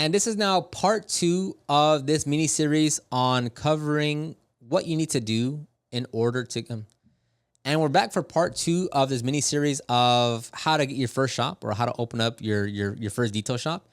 And this is now part 2 of this mini series on covering what you need to do in order to and we're back for part 2 of this mini series of how to get your first shop or how to open up your first detail shop.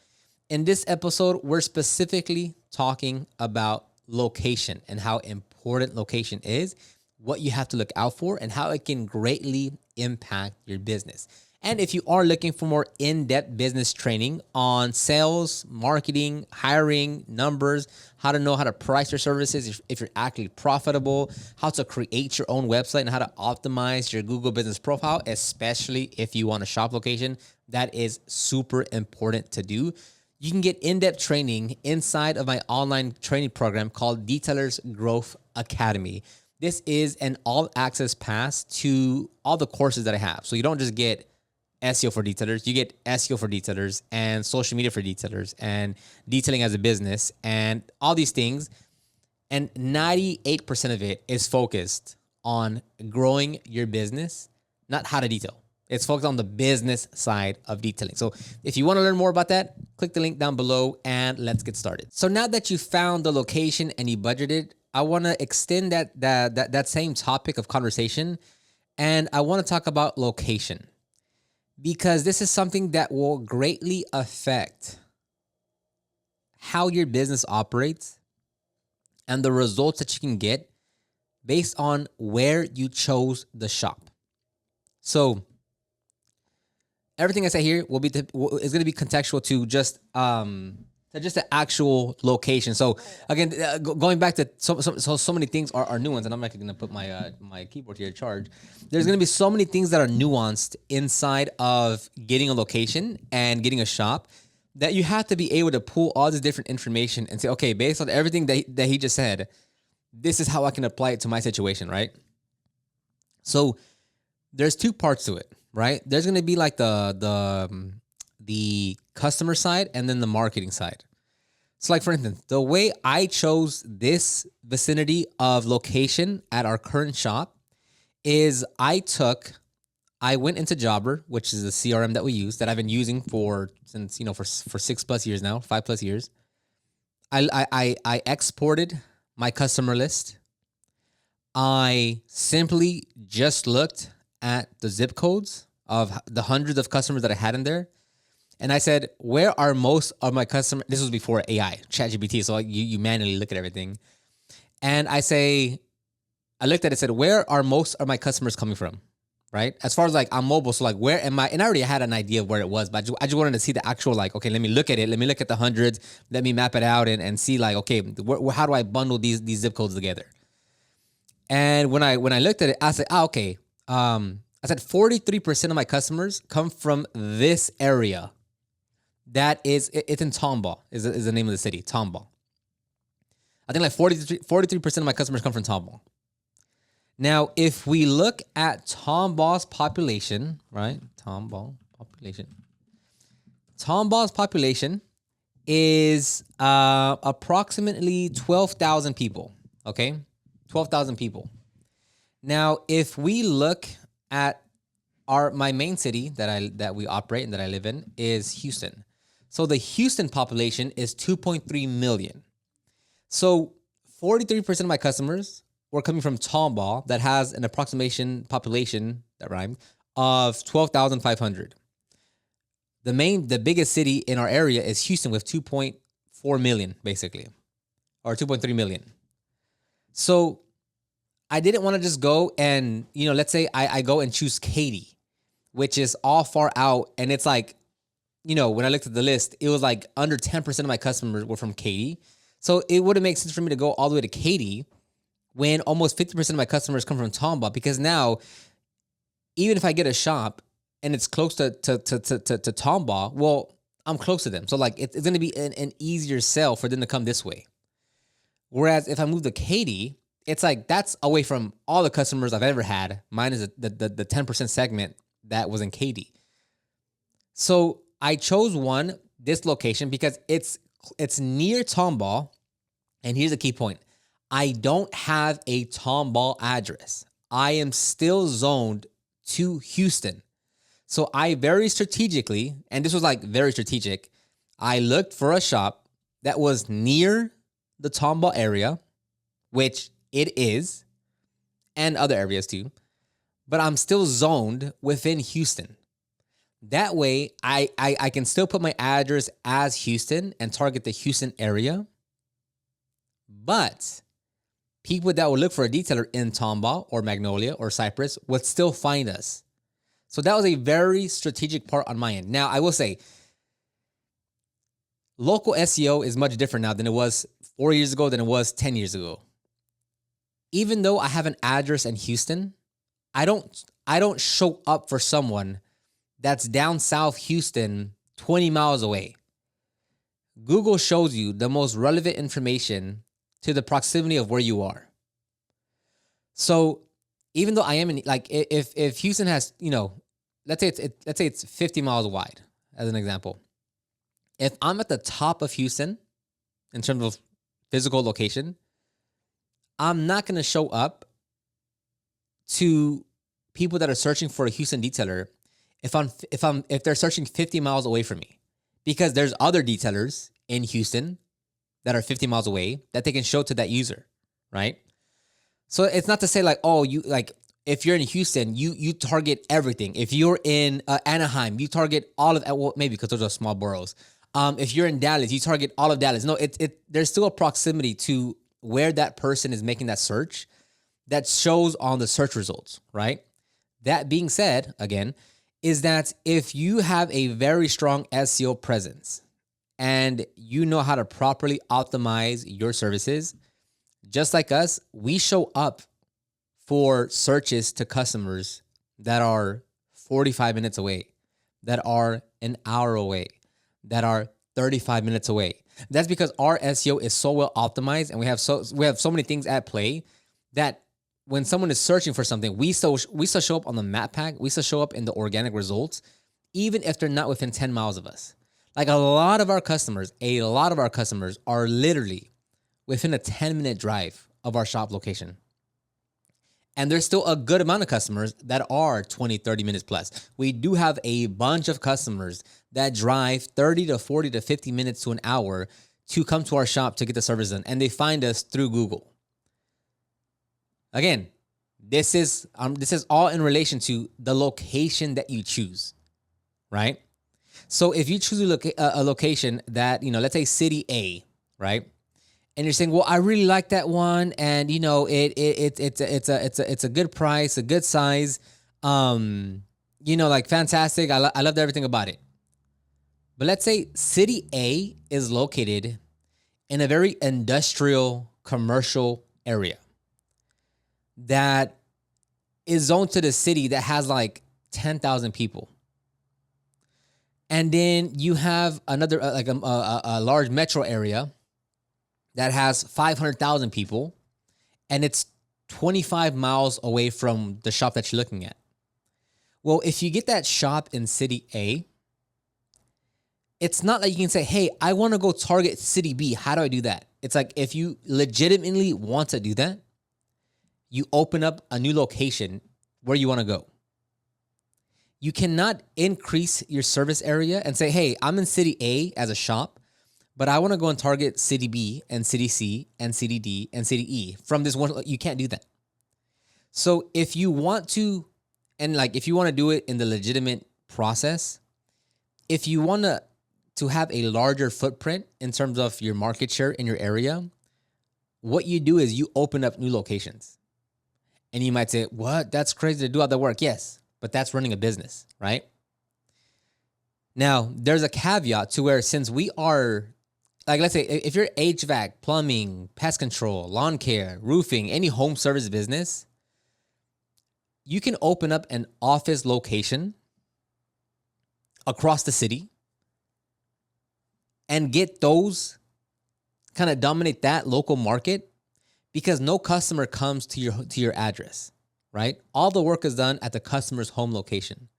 In this episode, we're specifically talking about location and how important location is, what you have to look out for, and how it can greatly impact your business. And if you are looking for more in-depth business training on sales, marketing, hiring, numbers, how to know how to price your services, if you're actually profitable, how to create your own website, and how to optimize your Google business profile, especially if you want a shop location, that is super important to do. You can get in-depth training inside of my online training program called Detailers Growth Academy. This is an all-access pass to all the courses that I have. So you don't just get SEO for detailers, you get SEO for detailers and social media for detailers and detailing as a business and all these things. And 98% of it is focused on growing your business, not how to detail. It's focused on the business side of detailing. So if you want to learn more about that, click the link down below and let's get started. So now that you found the location and you budgeted, I want to extend that same topic of conversation, and I want to talk about location, because this is something that will greatly affect how your business operates and the results that you can get based on where you chose the shop. So everything I say here is going to be contextual to just the actual location. So again, going back to so many things are nuanced, and I'm actually going to put my keyboard here to charge. There's going to be so many things that are nuanced inside of getting a location and getting a shop that you have to be able to pull all this different information and say, okay, based on everything that he just said, this is how I can apply it to my situation, right? So there's two parts to it, right? There's going to be like the customer side and then the marketing side. So like, for instance, the way I chose this vicinity of location at our current shop is I went into Jobber, which is the CRM that we use, that I've been using for 6+ years now, 5+ years. I exported my customer list. I simply just looked at the zip codes of the hundreds of customers that I had in there. And I said, where are most of my customers? This was before AI, ChatGPT. So you manually look at everything. And I looked at it and said, where are most of my customers coming from? Right? As far as like I'm mobile. So like, where am I? And I already had an idea of where it was, but I just wanted to see the actual, like, okay, let me look at it. Let me look at the hundreds. Let me map it out and see like, okay, how do I bundle these zip codes together? And when I looked at it, I said, okay. I said 43% of my customers come from this area. It's in Tomball is the name of the city, Tomball. I think like 43% of my customers come from Tomball. Now, if we look at Tomball's population, right? Tomball's population is approximately 12,000 people, okay? 12,000 people. Now, if we look at my main city that we operate and that I live in is Houston. So the Houston population is 2.3 million. So 43% of my customers were coming from Tomball, that has an approximation population, that rhymed, of 12,500. The biggest city in our area is Houston with 2.4 million, basically, or 2.3 million. So I didn't want to just go and, let's say I go and choose Katy, which is all far out. And it's like, when I looked at the list, it was like under 10% of my customers were from Katy. So it wouldn't make sense for me to go all the way to Katy when almost 50% of my customers come from Tomball, because now, even if I get a shop and it's close to Tomball, well, I'm close to them. So like, it's going to be an easier sell for them to come this way. Whereas if I move to Katy, it's like, that's away from all the customers I've ever had. Mine is the 10% segment that was in Katy. So I chose this location because it's near Tomball. And here's the key point. I don't have a Tomball address. I am still zoned to Houston. So I very strategically, and this was like very strategic, I looked for a shop that was near the Tomball area, which it is, and other areas too, but I'm still zoned within Houston. That way, I can still put my address as Houston and target the Houston area, but people that would look for a detailer in Tomball or Magnolia or Cypress would still find us. So that was a very strategic part on my end. Now, I will say, local SEO is much different now than it was 4 years ago, than it was 10 years ago. Even though I have an address in Houston, I don't show up for someone that's down south Houston, 20 miles away. Google shows you the most relevant information to the proximity of where you are. So even though I am in, like, if Houston has, let's say it's 50 miles wide, as an example. If I'm at the top of Houston in terms of physical location, I'm not going to show up to people that are searching for a Houston detailer if they're searching 50 miles away from me, because there's other detailers in Houston that are 50 miles away that they can show to that user, right? So it's not to say like, oh, you like, if you're in Houston, you target everything. If you're in Anaheim, you target all of, well, maybe because those are small boroughs. If you're in Dallas, you target all of Dallas. No, there's still a proximity to where that person is making that search that shows on the search results, right? That being said, again, is that if you have a very strong SEO presence and you know how to properly optimize your services, just like us, we show up for searches to customers that are 45 minutes away, that are an hour away, that are 35 minutes away. That's because our SEO is so well optimized, and we have so many things at play that when someone is searching for something, we still show up on the map pack. We still show up in the organic results, even if they're not within 10 miles of us. Like a lot of our customers are literally within a 10-minute drive of our shop location. And there's still a good amount of customers that are 20, 30 minutes plus. We do have a bunch of customers that drive 30 to 40 to 50 minutes to an hour to come to our shop to get the service done. And they find us through Google. Again, this is all in relation to the location that you choose, right? So if you choose a location that, let's say city A, right? And you're saying, well, I really like that one, and it's a good price, a good size, like fantastic. I loved everything about it. But let's say city A is located in a very industrial, commercial area that is zoned to the city that has like 10,000 people. And then you have another, a large metro area that has 500,000 people, and it's 25 miles away from the shop that you're looking at. Well, if you get that shop in city A, it's not like you can say, hey, I want to go target city B. How do I do that? It's like, if you legitimately want to do that, you open up a new location where you want to go. You cannot increase your service area and say, hey, I'm in city A as a shop, but I want to go and target city B and city C and city D and city E from this one. You can't do that. So if you want to, and like if you want to do it in the legitimate process, if you want to have a larger footprint in terms of your market share in your area, what you do is you open up new locations. And you might say, what? That's crazy to do all the work. Yes, but that's running a business, right? Now, there's a caveat to where, since we are, like, let's say if you're HVAC, plumbing, pest control, lawn care, roofing, any home service business, you can open up an office location across the city and get those, kind of dominate that local market, because no customer comes to your address, right? All the work is done at the customer's home location.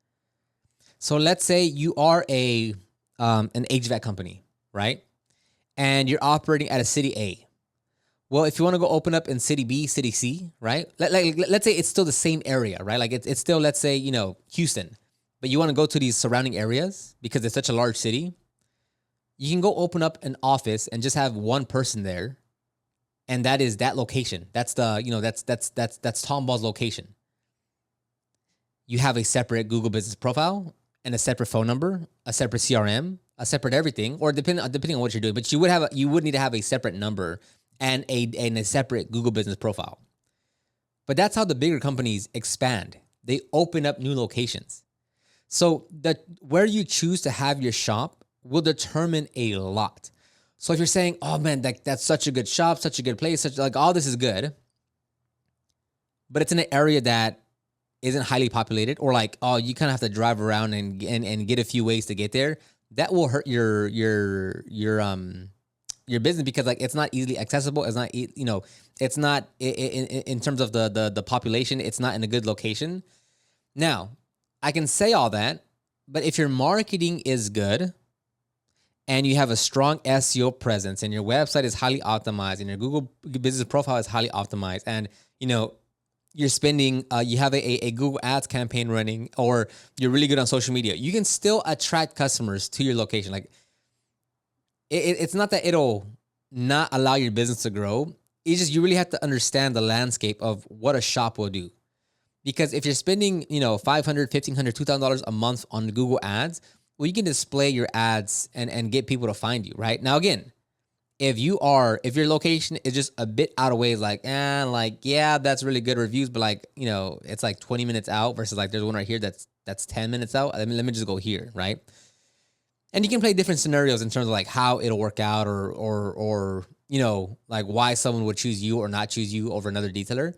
So let's say you are an HVAC company, right? And you're operating at a city A. Well, if you want to go open up in city B, city C, right? Let's say it's still the same area, right? Like it's still, let's say, Houston, but you want to go to these surrounding areas because it's such a large city. You can go open up an office and just have one person there, and that is that location. That's the, that's Tom Ball's location. You have a separate Google Business profile and a separate phone number, a separate CRM, a separate everything, or depending on what you're doing. But you would need to have a separate number and a separate Google Business profile. But that's how the bigger companies expand. They open up new locations. So where you choose to have your shop will determine a lot. So if you're saying, oh man, that's such a good shop, such a good place, all this is good, but it's in an area that isn't highly populated, or you kind of have to drive around and get a few ways to get there, that will hurt your business, because it's not easily accessible. It's not, it's not in terms of the population, it's not in a good location. Now, I can say all that, but if your marketing is good and you have a strong SEO presence and your website is highly optimized and your Google Business profile is highly optimized, and you're spending, you have a Google Ads campaign running, or you're really good on social media, you can still attract customers to your location. It's not that it'll not allow your business to grow. It's just you really have to understand the landscape of what a shop will do. Because if you're spending, $500, $1,500, $2,000 a month on Google Ads, well, you can display your ads and get people to find you, right? Now, again, if your location is just a bit out of ways, yeah, that's really good reviews, but it's 20 minutes out versus there's one right here that's 10 minutes out. Let me just go here, right? And you can play different scenarios in terms of how it'll work out, or why someone would choose you or not choose you over another detailer.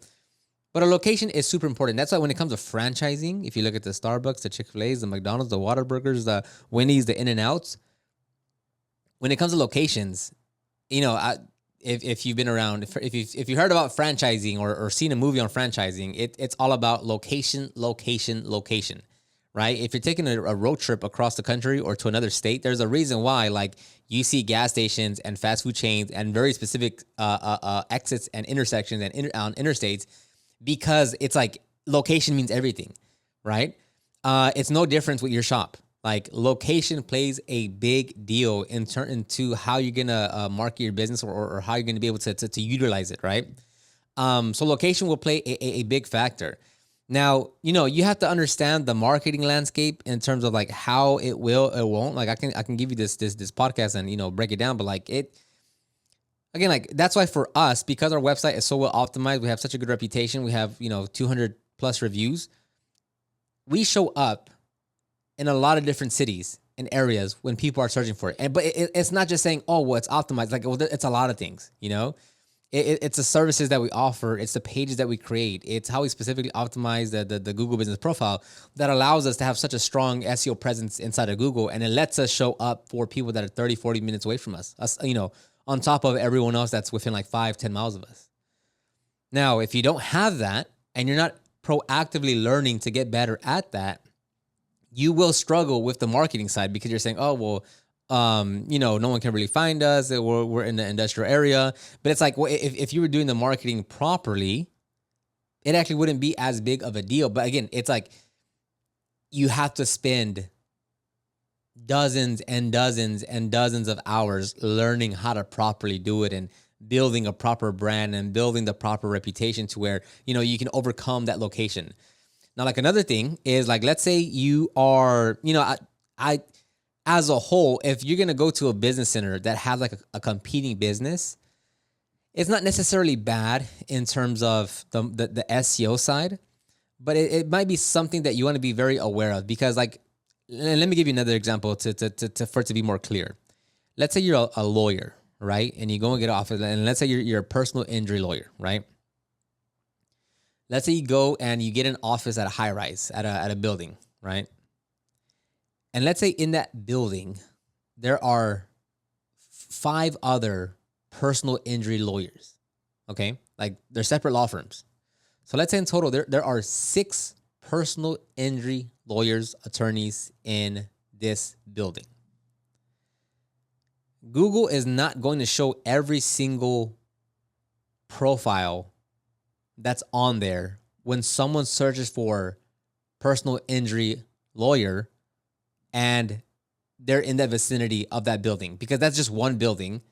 But a location is super important. That's why when it comes to franchising, if you look at the Starbucks, the Chick-fil-A's, the McDonald's, the Whataburgers, the Wendy's, the In-N-Outs, when it comes to locations, if you've been around, if you heard about franchising or seen a movie on franchising, it's all about location, location, location, right? If you're taking a road trip across the country or to another state, there's a reason why you see gas stations and fast food chains and very specific exits and intersections and on interstates, because it's location means everything, right? It's no difference with your shop. Location plays a big deal into how you're gonna market your business, or how you're gonna be able to utilize it, right? So location will play a big factor. Now, you have to understand the marketing landscape in terms of how it will, it won't. I can give you this podcast and break it down, but again, that's why for us, because our website is so well optimized, we have such a good reputation, we have 200 plus reviews, we show up in a lot of different cities and areas when people are searching for it. But it's not just saying, oh, well, it's optimized. It's a lot of things, It's the services that we offer. It's the pages that we create. It's how we specifically optimize the Google Business profile that allows us to have such a strong SEO presence inside of Google. And it lets us show up for people that are 30, 40 minutes away from us, on top of everyone else that's within 5-10 miles of us. Now, if you don't have that and you're not proactively learning to get better at that, you will struggle with the marketing side, because you're saying, oh, well, no one can really find us. We're in the industrial area. But it's if you were doing the marketing properly, it actually wouldn't be as big of a deal. But again, it's you have to spend dozens and dozens and dozens of hours learning how to properly do it, and building a proper brand and building the proper reputation to where, you can overcome that location. Now, another thing is let's say you are, I as a whole, if you're going to go to a business center that has a competing business, it's not necessarily bad in terms of the SEO side, but it might be something that you want to be very aware of, because let me give you another example for it to be more clear. Let's say you're a lawyer, right? And you go and get an office, and let's say you're a personal injury lawyer, right? Let's say you go and you get an office at a high rise, at a building, right? And let's say in that building, there are 5 other personal injury lawyers, okay? They're separate law firms. So let's say in total, there are 6 personal injury lawyers, attorneys in this building. Google is not going to show every single profile that's on there when someone searches for personal injury lawyer, and they're in that vicinity of that building, because that's just one building,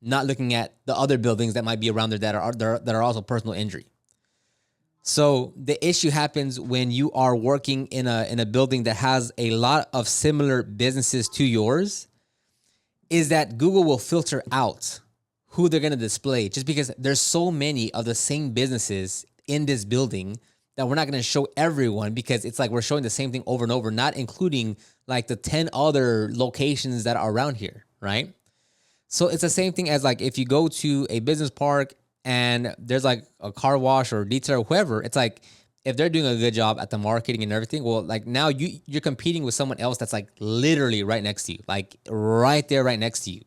not looking at the other buildings that might be around there that are also personal injury. So the issue happens when you are working in a building that has a lot of similar businesses to yours, is that Google will filter out who they're going to display, just because there's so many of the same businesses in this building that we're not going to show everyone, because it's like we're showing the same thing over and over, not including like the 10 other locations that are around here, right? So it's the same thing as like if you go to a business park and there's like a car wash or detail or whoever, it's like if they're doing a good job at the marketing and everything, well, like now you're competing with someone else that's like literally right next to you, like right there, right next to you.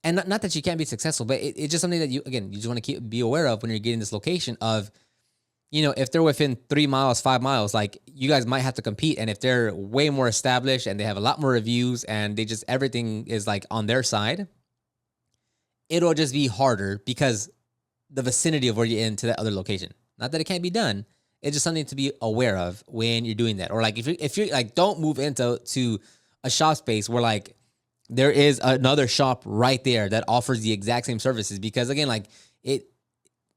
And not that you can't be successful, but it's just something that you just want to be aware of when you're getting this location of, if they're within 3 miles, 5 miles, like you guys might have to compete. And if they're way more established and they have a lot more reviews and everything is like on their side, it'll just be harder because the vicinity of where you're in to that other location. Not that it can't be done. It's just something to be aware of when you're doing that. Or like if you're like, don't move into a shop space where like there is another shop right there that offers the exact same services, because again, like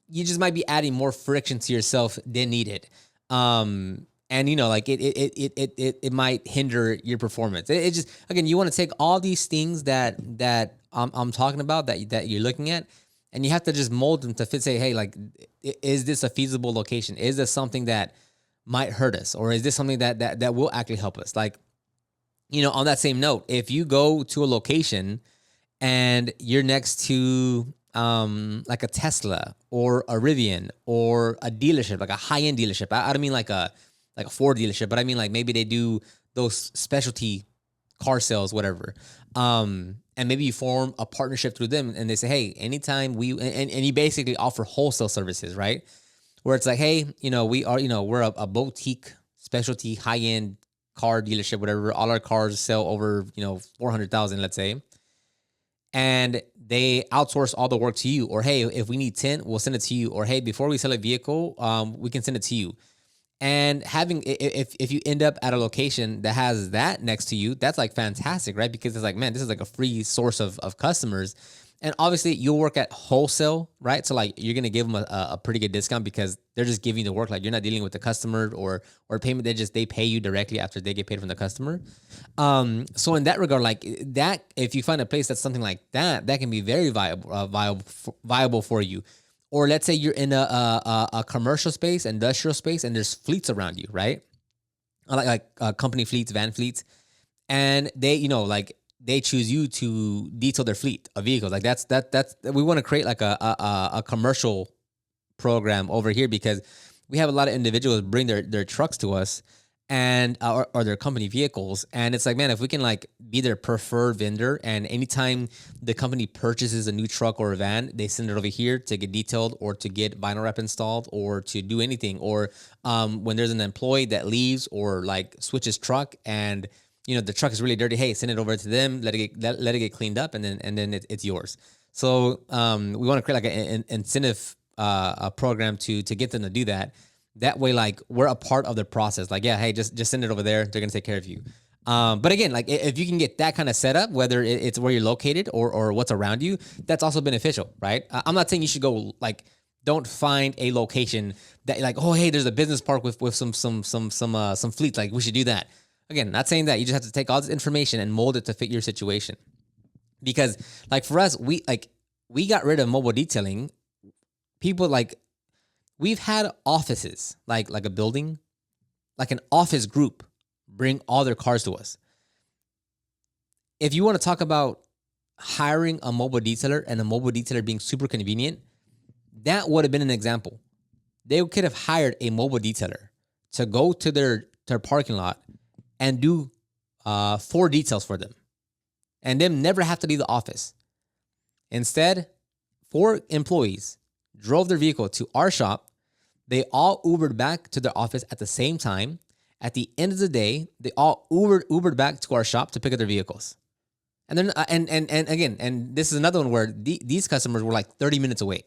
you just might be adding more friction to yourself than needed. And like it might hinder your performance. It just, again, you want to take all these things that I'm talking about that you're looking at, and you have to just mold them to fit. Say, hey, like, is this a feasible location? Is this something that might hurt us, or is this something that will actually help us? Like, on that same note, if you go to a location and you're next to like a Tesla or a Rivian or a dealership, like a high-end dealership. I don't mean like a Ford dealership, but I mean like maybe they do those specialty car sales, whatever. And maybe you form a partnership through them and they say, hey, anytime and you basically offer wholesale services, right? Where it's like, hey, we're a boutique specialty high-end car dealership, whatever. All our cars sell over, 400,000, let's say. And they outsource all the work to you. Or, hey, if we need tint, we'll send it to you. Or, hey, before we sell a vehicle, we can send it to you. And if you end up at a location that has that next to you, that's like fantastic, right? Because it's like, man, this is like a free source of customers. And obviously you'll work at wholesale, right? So like you're going to give them a pretty good discount because they're just giving you the work. Like you're not dealing with the customer or payment. They pay you directly after they get paid from the customer. So in that regard, like that, if you find a place that's something like that, that can be very viable for you. Or let's say you're in a commercial space, industrial space, and there's fleets around you, right? Like company fleets, van fleets, and they choose you to detail their fleet of vehicles. Like that's we want to create like a commercial program over here, because we have a lot of individuals bring their trucks to us and or their company vehicles, and it's like, man, if we can like be their preferred vendor, and anytime the company purchases a new truck or a van, they send it over here to get detailed or to get vinyl wrap installed or to do anything. Or when there's an employee that leaves or like switches truck and the truck is really dirty, hey, send it over to them, let it get cleaned up, and then it's yours. So we want to create like an incentive program to get them to do that. That way, like we're a part of the process. Like, yeah, hey, just send it over there. They're gonna take care of you. But again, like if you can get that kind of setup, whether it's where you're located or what's around you, that's also beneficial, right? I'm not saying you should go like, don't find a location that like, oh, hey, there's a business park with some fleets. Like we should do that. Again, not saying that. You just have to take all this information and mold it to fit your situation. Because like for us, we got rid of mobile detailing. People like, we've had offices, like a building, like an office group, bring all their cars to us. If you want to talk about hiring a mobile detailer and a mobile detailer being super convenient, that would have been an example. They could have hired a mobile detailer to go to their parking lot and do 4 details for them, and them never have to leave the office. Instead, 4 employees drove their vehicle to our shop. They all Ubered back to their office at the same time. At the end of the day, they all Ubered back to our shop to pick up their vehicles. And then and again, and this is another one where these customers were like 30 minutes away.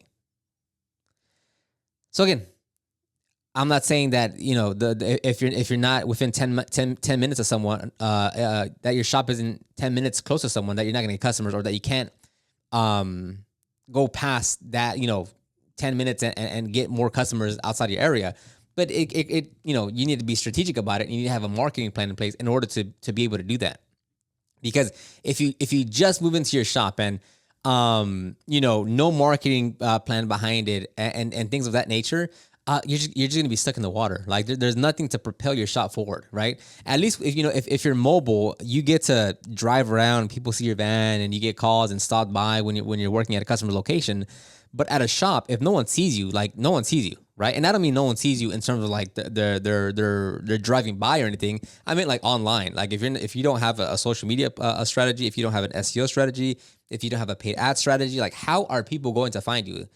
So again, I'm not saying that, if you're not within 10 minutes of someone, that your shop isn't 10 minutes close to someone, that you're not going to get customers, or that you can't um, go past that, 10 minutes and get more customers outside your area. But you need to be strategic about it. You need to have a marketing plan in place in order to be able to do that. Because if you just move into your shop and no marketing plan behind it, and things of that nature, you're just gonna be stuck in the water. Like there's nothing to propel your shop forward, right? At least if you're mobile, you get to drive around, people see your van, and you get calls and stop by when you're working at a customer location. But at a shop, if no one sees you, like no one sees you, right? And I don't mean no one sees you in terms of like they're driving by or anything. I mean like online. Like if you don't have a social media strategy, if you don't have an SEO strategy, if you don't have a paid ad strategy, like how are people going to find you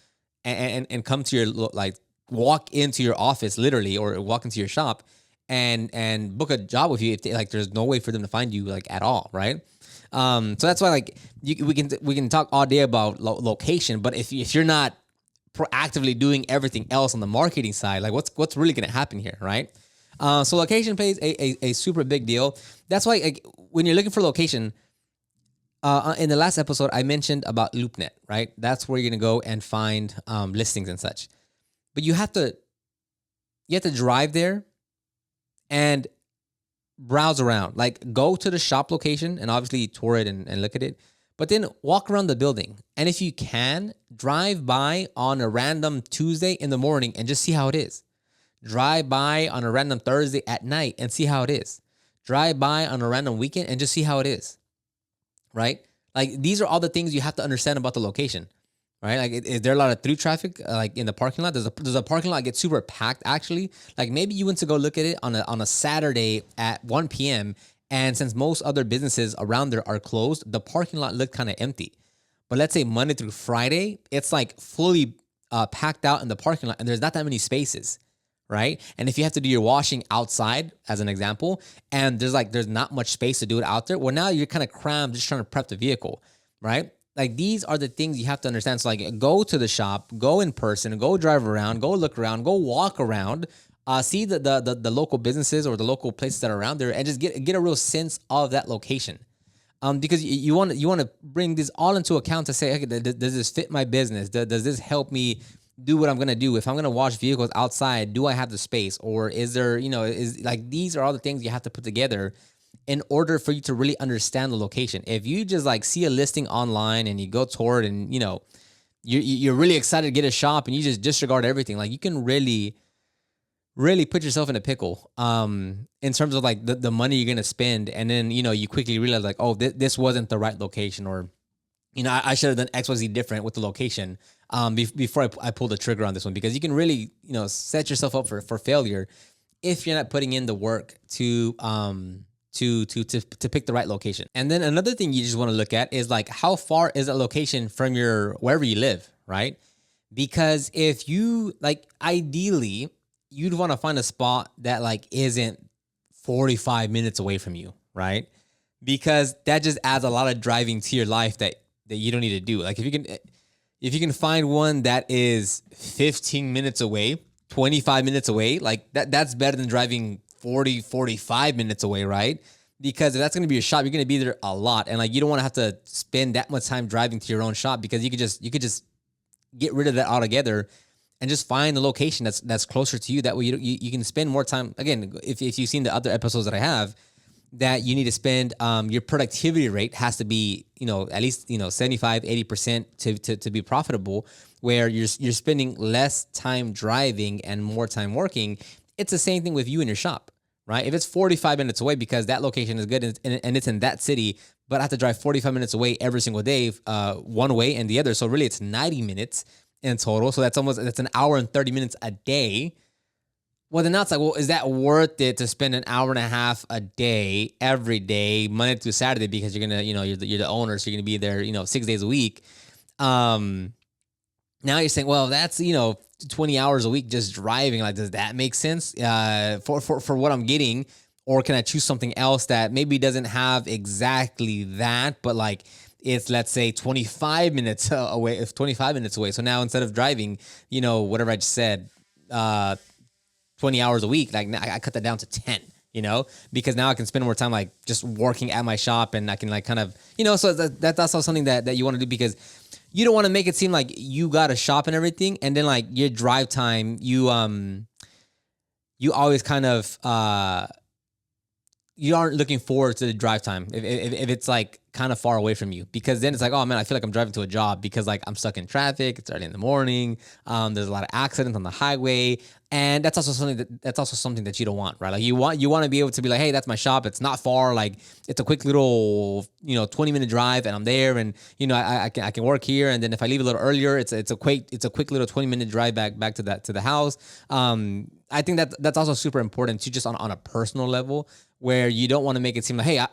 and come to your like walk into your office literally, or walk into your shop and book a job with you if like there's no way for them to find you like at all, right? So that's why like we can talk all day about location, but if you're not proactively doing everything else on the marketing side, like what's really going to happen here, right? So location plays a super big deal. That's why like, when you're looking for location, in the last episode I mentioned about LoopNet, right? That's where you're going to go and find listings and such. But you have to drive there and browse around. Like go to the shop location and obviously tour it and look at it. But then walk around the building. And if you can, drive by on a random Tuesday in the morning and just see how it is. Drive by on a random Thursday at night and see how it is. Drive by on a random weekend and just see how it is. Right? Like these are all the things you have to understand about the location. Right? Like, is there a lot of through traffic like in the parking lot? Does a parking lot get super packed actually? Like maybe you went to go look at it on a Saturday at 1 p.m. And since most other businesses around there are closed, the parking lot looked kind of empty. But let's say Monday through Friday, it's like fully packed out in the parking lot, and there's not that many spaces, right? And if you have to do your washing outside, as an example, and there's not much space to do it out there, well, now you're kind of crammed just trying to prep the vehicle, right? Like these are the things you have to understand. So like go to the shop, go in person, go drive around, go look around, go walk around, see the local businesses or the local places that are around there, and just get a real sense of that location. Because you want to bring this all into account to say, okay, does this fit my business? Does this help me do what I'm gonna do? If I'm gonna wash vehicles outside, do I have the space, or is there is like these are all the things you have to put together in order for you to really understand the location. If you just like see a listing online and you go toward and you're really excited to get a shop and you just disregard everything, like you can really put yourself in a pickle in terms of like the money you're gonna spend, and then you quickly realize like, oh, this wasn't the right location, or I should have done XYZ different with the location before I pulled the trigger on this one, because you can really set yourself up for failure if you're not putting in the work to pick the right location. And then another thing you just want to look at is like, how far is that location from wherever you live, right? Because if you like, ideally you'd want to find a spot that like isn't 45 minutes away from you, right? Because that just adds a lot of driving to your life that you don't need to do. Like if you can find one that is 15 minutes away, 25 minutes away, like that's better than driving 45 minutes away, right? Because if that's going to be your shop, you're going to be there a lot. And like, you don't want to have to spend that much time driving to your own shop, because you could just get rid of that altogether and just find the location that's closer to you. That way you can spend more time. Again, if you've seen the other episodes that I have, that you need to spend, your productivity rate has to be, at least, 75, 80% to be profitable, where you're spending less time driving and more time working. It's the same thing with you in your shop, right? If it's 45 minutes away because that location is good and it's in that city, but I have to drive 45 minutes away every single day, one way and the other. So really it's 90 minutes in total. So that's an hour and 30 minutes a day. Well, then now it's like, well, is that worth it to spend an hour and a half a day, every day, Monday through Saturday, because you're going to, you're the owner, so you're going to be there, 6 days a week. Now you're saying, well, that's, 20 hours a week just driving. Like, does that make sense for what I'm getting? Or can I choose something else that maybe doesn't have exactly that, but like it's, let's say 25 minutes away. So now instead of driving, whatever I just said, 20 hours a week. Like I cut that down to 10, because now I can spend more time like just working at my shop, and I can like kind of, so that's also something that you want to do, because you don't want to make it seem like you got a shop and everything. And then like your drive time, you always kind of, you aren't looking forward to the drive time if it's like kind of far away from you, because then it's like, oh man, I feel like I'm driving to a job, because like I'm stuck in traffic. It's early in the morning. There's a lot of accidents on the highway, and that's also something that you don't want, right? Like you want to be able to be like, hey, that's my shop. It's not far. Like it's a quick little 20-minute drive, and I'm there, and I can work here, and then if I leave a little earlier, it's a quick little 20-minute drive back to the house. I think that's also super important too, just on a personal level, where you don't want to make it seem like, hey,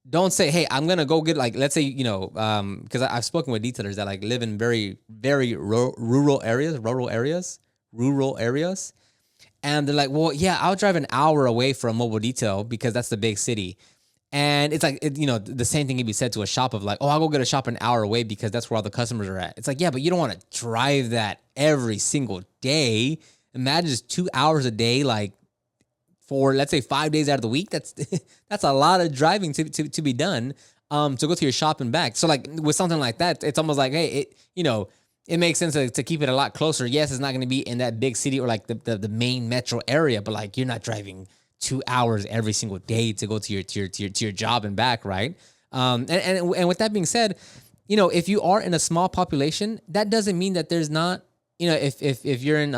don't say, hey, I'm going to go get, like, let's say, because I've spoken with detailers that like live in very, very rural areas. And they're like, well, yeah, I'll drive an hour away from mobile detail because that's the big city. And it's like, the same thing can be said to a shop of like, oh, I'll go get a shop an hour away because that's where all the customers are at. It's like, yeah, but you don't want to drive that every single day. Imagine just 2 hours a day, like for, let's say, 5 days out of the week. That's a lot of driving to be done to go to your shop and back. So like with something like that, it's almost like, hey, it makes sense to keep it a lot closer. Yes, it's not going to be in that big city or like the main metro area, but like you're not driving 2 hours every single day to go to your job and back, right? And with that being said, if you are in a small population, that doesn't mean that there's not, if you're in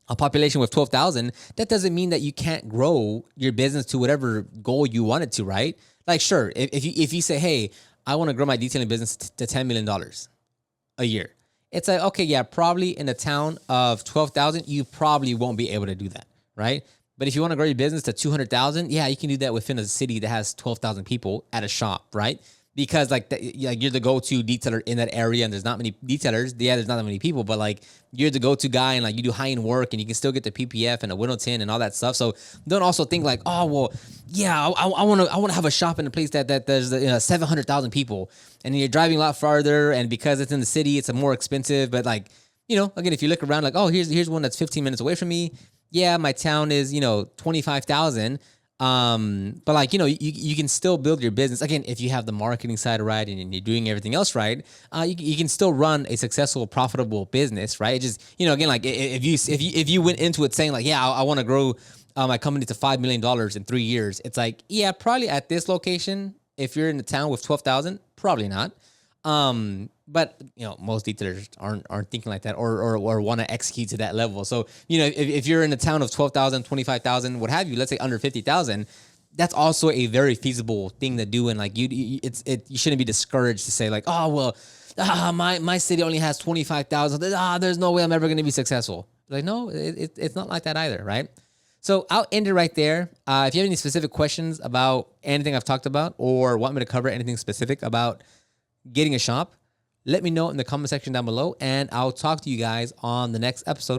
a population with 12,000, that doesn't mean that you can't grow your business to whatever goal you want it to, right? Like, sure, if you say, hey, I want to grow my detailing business to $10 million a year, it's like, okay, yeah, probably in a town of 12,000, you probably won't be able to do that, right? But if you want to grow your business to 200,000, yeah, you can do that within a city that has 12,000 people at a shop, right? Because like you're the go-to detailer in that area, and there's not many detailers. Yeah, there's not that many people, but like you're the go-to guy, and like you do high-end work, and you can still get the PPF and a window tint and all that stuff. So don't also think like, oh well, yeah, I want to have a shop in a place that there's 700,000 people, and you're driving a lot farther, and because it's in the city, it's a more expensive. But like again, if you look around, like, oh, here's one that's 15 minutes away from me. Yeah, my town is 25,000. But like, you can still build your business. Again, if you have the marketing side right and you're doing everything else right, you can still run a successful, profitable business, right? It just, again, like if you went into it saying like, yeah, I want to grow my company to $5 million in 3 years. It's like, yeah, probably at this location, if you're in a town with 12,000, probably not. But most detailers aren't thinking like that or want to execute to that level. So if you're in a town of 12,000, 25,000, what have you, let's say under 50,000, that's also a very feasible thing to do. And like you shouldn't be discouraged to say like, oh well, my city only has 25,000. There's no way I'm ever going to be successful. Like no, it's not like that either, right? So I'll end it right there. If you have any specific questions about anything I've talked about or want me to cover anything specific about getting a shop, let me know in the comment section down below, and I'll talk to you guys on the next episode.